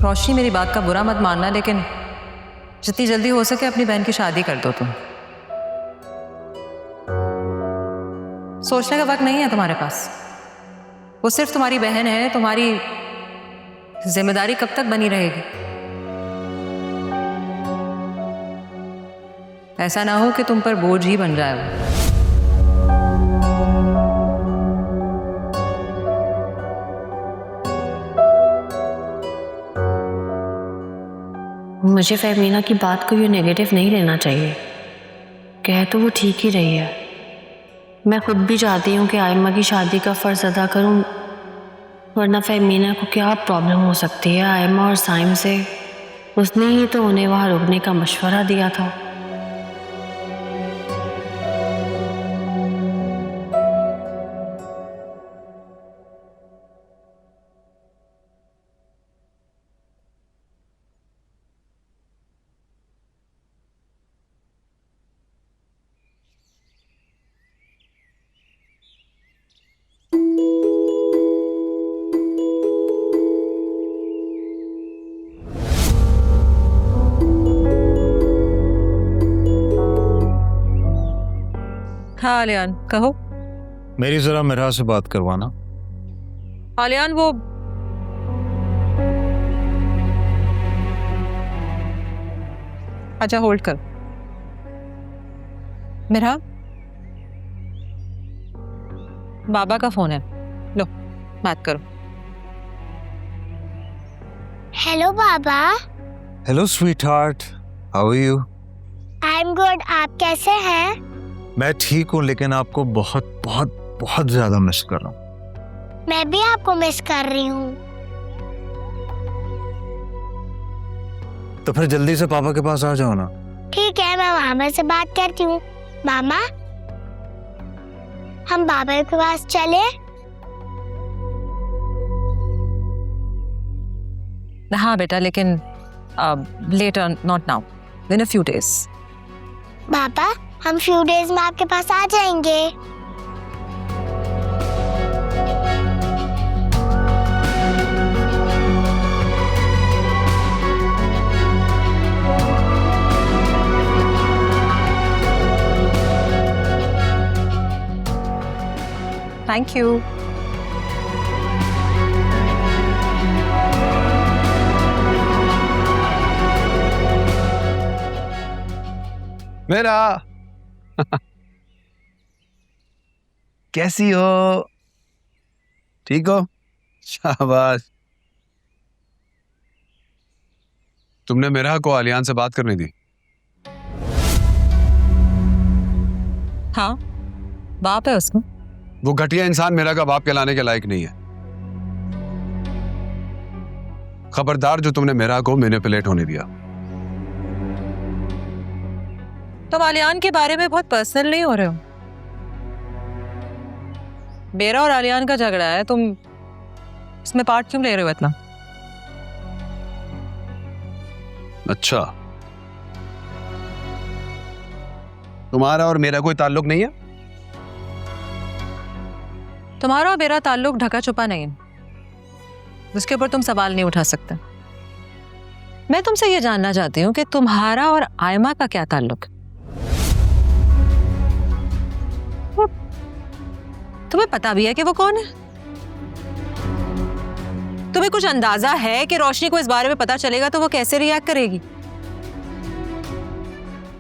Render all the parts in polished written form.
रोशनी, मेरी बात का बुरा मत मानना, लेकिन जितनी जल्दी हो सके अपनी बहन की शादी कर दो तुम। सोचने का वक्त नहीं है तुम्हारे पास। वो सिर्फ तुम्हारी बहन है, तुम्हारी जिम्मेदारी कब तक बनी रहेगी? ऐसा ना हो कि तुम पर बोझ ही बन जाए वो। मुझे फहमीना की बात को ये नेगेटिव नहीं लेना चाहिए। कह तो वो ठीक ही रही है। मैं खुद भी चाहती हूँ कि आयमा की शादी का फ़र्ज अदा करूँ, वरना फहमीना को क्या प्रॉब्लम हो सकती है आयमा और साइम से। उसने ही तो उन्हें वहाँ रुकने का मशवरा दिया था। हाँ आलियान, कहो। मेरी जरा मेरा से बात करवाना। आलियान, वो अच्छा होल्ड कर। मेरा बाबा का फोन है, लो बात करो। हेलो बाबा। Hello sweetheart, how are you? I am good, आप कैसे हैं? मैं ठीक हूँ, लेकिन आपको बहुत बहुत बहुत ज्यादा मिस कर रहा हूँ। मैं भी आपको मिस कर रही हूँ। तो फिर जल्दी से पापा के पास आ जाओ ना। ठीक है, मैं मामा से बात करती हूँ। मामा, हम बाबा के पास चले? हाँ बेटा, लेकिन लेटर, नॉट नाउ, इन अ फ्यू डेज। बाबा, हम फ्यू डेज में आपके पास आ जाएंगे। Thank you. मेरा कैसी हो? ठीक हो? शाबाश। तुमने मेरा को आलियान से बात करने दी? हाँ, बाप है उसको। वो घटिया इंसान मेरा का बाप कहलाने के लायक नहीं है। खबरदार जो तुमने मेरा को मैनिपुलेट होने दिया। तुम आलियान के बारे में बहुत पर्सनल नहीं हो रहे हो? मेरा और आलियान का झगड़ा है, तुम इसमें पार्ट क्यों ले रहे हो इतना? अच्छा, तुम्हारा और मेरा कोई ताल्लुक नहीं है? तुम्हारा और मेरा ताल्लुक ढका छुपा नहीं है, जिसके ऊपर तुम सवाल नहीं उठा सकते। मैं तुमसे ये जानना चाहती हूँ कि तुम्हारा और आयमा का क्या ताल्लुक? तुम्हें पता भी है कि वो कौन है? तुम्हें कुछ अंदाजा है कि रोशनी को इस बारे में पता चलेगा तो वो कैसे रिएक्ट करेगी?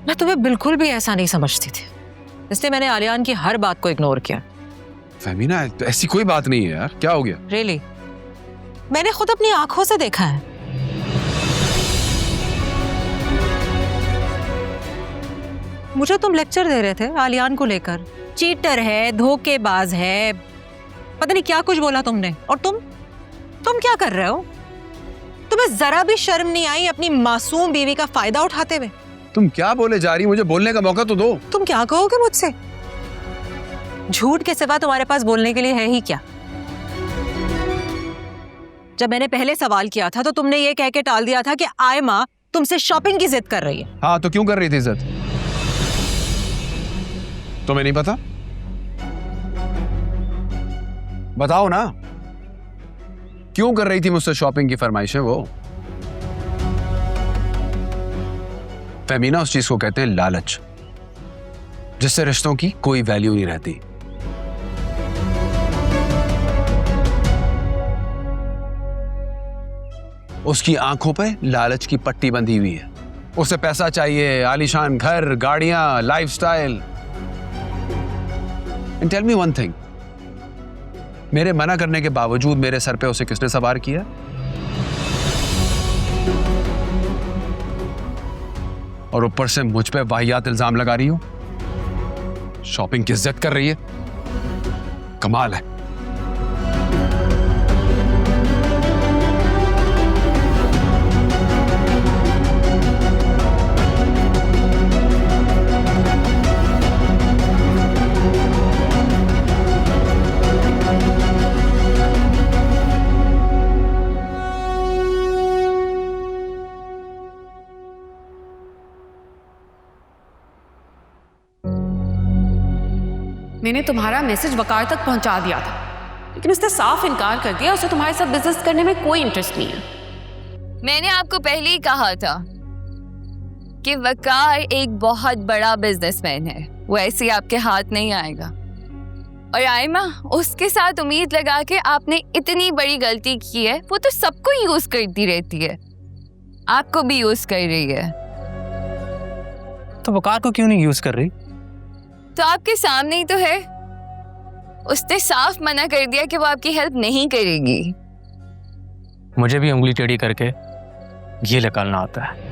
मैं तुम्हें बिल्कुल भी ऐसा नहीं समझती थी, इसलिए मैंने आलियान की हर बात को इग्नोर किया। फहमीना, ऐसी कोई बात नहीं है यार, क्या हो गया? रियली? मैंने खुद अपनी आंखों से देखा है। मुझे तुम लेक्चर दे रहे थे आलियान को लेकर, चीटर है, धोखेबाज है, पता नहीं क्या कुछ बोला तुमने। और तुम क्या कर रहे हो? तुम्हें जरा भी शर्म नहीं आई अपनी मासूम बीवी का फायदा उठाते हुए? तुम क्या बोले जा रही? मुझे बोलने का मौका तो दो। तुम क्या कहोगे मुझसे? झूठ के सिवा तुम्हारे पास बोलने के लिए है ही क्या? जब मैंने पहले सवाल किया था तो तुमने ये कह के टाल दिया था कि आयमा तुमसे शॉपिंग की जिद कर रही है। हाँ, तो क्यों कर रही थी जिद? तुम्हें नहीं पता? बताओ ना, क्यों कर रही थी मुझसे शॉपिंग की फरमाइशें वो? फेमिना, उस चीज को कहते हैं लालच, जिससे रिश्तों की कोई वैल्यू नहीं रहती। उसकी आंखों पे लालच की पट्टी बंधी हुई है। उसे पैसा चाहिए, आलीशान घर, गाड़ियां, lifestyle. And tell me one thing, मेरे मना करने के बावजूद मेरे सर पे उसे किसने सवार किया? और ऊपर से मुझ पे वाहियात इल्जाम लगा रही हो। शॉपिंग की इज्जत कर रही है, कमाल है। मैंने तुम्हारा मैसेज वकार तक पहुंचा दिया था, लेकिन उसने साफ इनकार कर दिया। उसे तुम्हारे साथ बिजनेस करने में कोई इंटरेस्ट नहीं है। मैंने आपको पहले ही कहा था कि वकार एक बहुत बड़ा बिजनेसमैन है, वो ऐसे ही आपके हाथ नहीं आएगा। और आयमा, उसके साथ उम्मीद लगा के आपने इतनी बड़ी गलती की है। वो तो सबको यूज करती रहती है, आपको भी यूज कर रही है। तो वकार को क्यों नहीं यूज कर रही? तो आपके सामने ही तो है। उसने साफ मना कर दिया कि वो आपकी हेल्प नहीं करेगी। मुझे भी उंगली टेढ़ी करके ये निकालना आता है।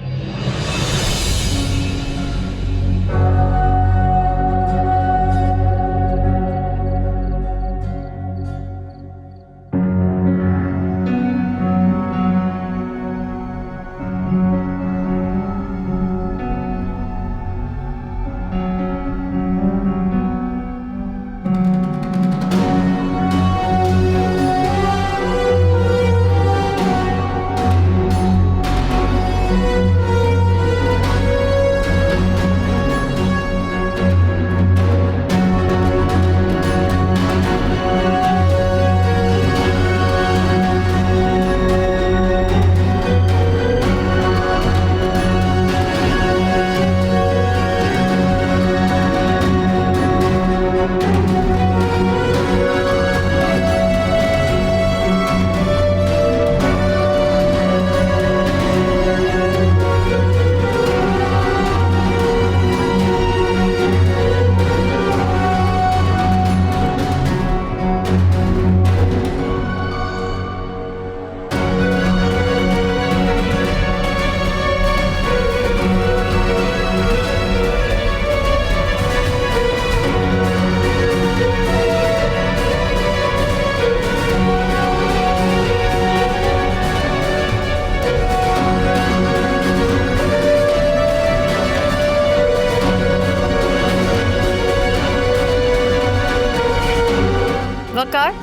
वकार,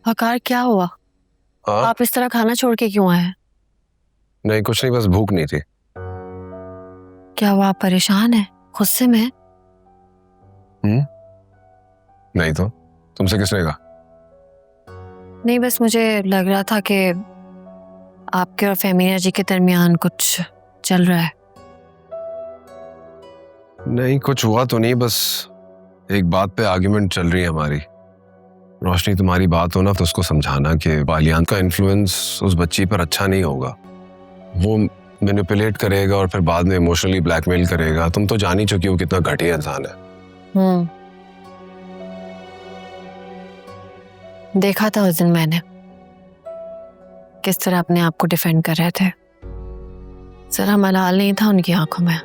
वकार, क्या हुआ? हाँ? आप इस तरह खाना छोड़ के क्यों आए? नहीं, कुछ नहीं, बस भूख नहीं थी। क्या हुआ, आप परेशान हैं? गुस्से में? नहीं तो तुमसे किसने कहा? नहीं, बस मुझे लग रहा था कि आपके और फेमिना जी के दरमियान कुछ चल रहा है। नहीं, कुछ हुआ तो नहीं, बस एक बात पे आर्ग्यूमेंट चल रही है हमारी। रोशनी, तुम्हारी बात हो ना तो उसको समझाना कि बालियान का इन्फ्लुएंस उस बच्ची पर अच्छा नहीं होगा। वो मैनिपुलेट करेगा और फिर बाद में इमोशनली ब्लैकमेल करेगा। तुम तो जान ही चुकी हो कितना घटिया इंसान है। देखा था उस दिन मैंने किस तरह अपने आप को डिफेंड कर रहे थे। जरा मलाल नहीं था उनकी आंखों में।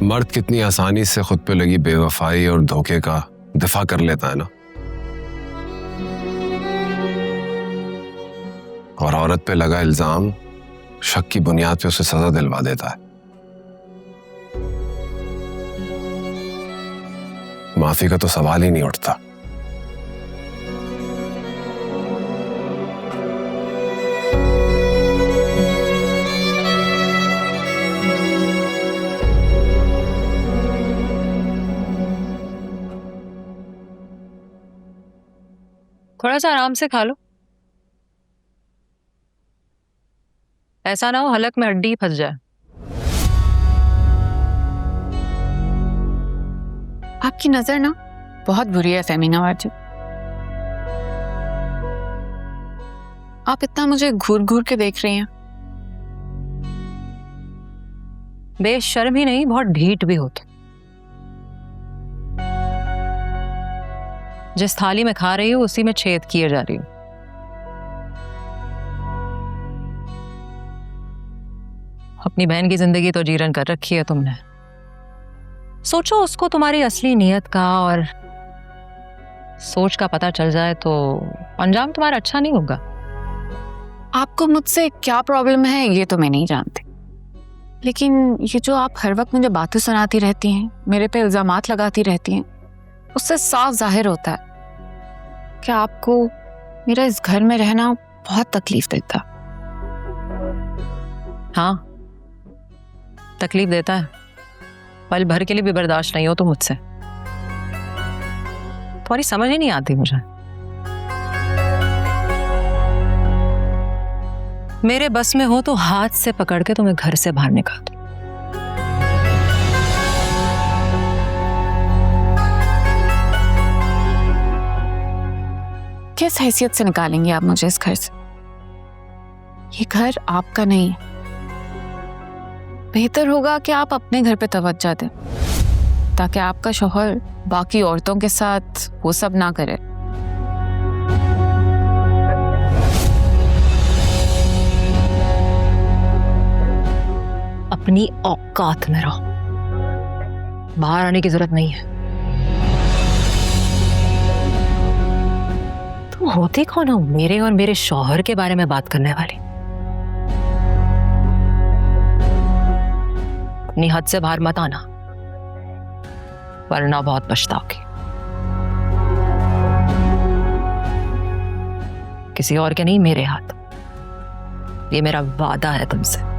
मर्द कितनी आसानी से खुद पे लगी बेवफाई और धोखे का दिफा कर लेता है ना, और औरत पे लगा इल्जाम शक की बुनियाद पे उसे सजा दिलवा देता है। माफी का तो सवाल ही नहीं उठता। थोड़ा सा आराम से खा लो, ऐसा ना हो हलक में हड्डी फंस जाए। आपकी नजर ना बहुत बुरी है फेमिना वाजिब। आप इतना मुझे घूर घूर के देख रही हैं। बेशर्म ही नहीं, बहुत ढीठ भी होते। जिस थाली में खा रही हूँ उसी में छेद किए जा रही हूँ। अपनी बहन की जिंदगी तो जीरन कर रखी है तुमने। सोचो उसको तुम्हारी असली नीयत का और सोच का पता चल जाए तो अंजाम तुम्हारा अच्छा नहीं होगा। आपको मुझसे क्या प्रॉब्लम है ये तो मैं नहीं जानती, लेकिन ये जो आप हर वक्त मुझे बातें सुनाती रहती हैं, मेरे पे इल्जामात लगाती रहती हैं, उससे साफ जाहिर होता है कि आपको मेरा इस घर में रहना बहुत तकलीफ देता। हाँ, तकलीफ देता है। पल भर के लिए भी बर्दाश्त नहीं हो तो मुझसे। तुम्हारी समझ ही नहीं आती मुझे। मेरे बस में हो तो हाथ से पकड़ के तुम्हें घर से बाहर निकाल दूं। किस हैसियत से निकालेंगे आप मुझे इस घर से? ये घर आपका नहीं है। बेहतर होगा कि आप अपने घर पे तवज्जो दें ताकि आपका शौहर बाकी औरतों के साथ वो सब ना करे। अपनी औकात में रहो, बाहर आने की जरूरत नहीं है। तुम होती कौन हो मेरे और मेरे शौहर के बारे में बात करने वाली? अपनी हद से बाहर मत आना वरना बहुत पछताओगी। किसी और के नहीं, मेरे हाथ। ये मेरा वादा है तुमसे।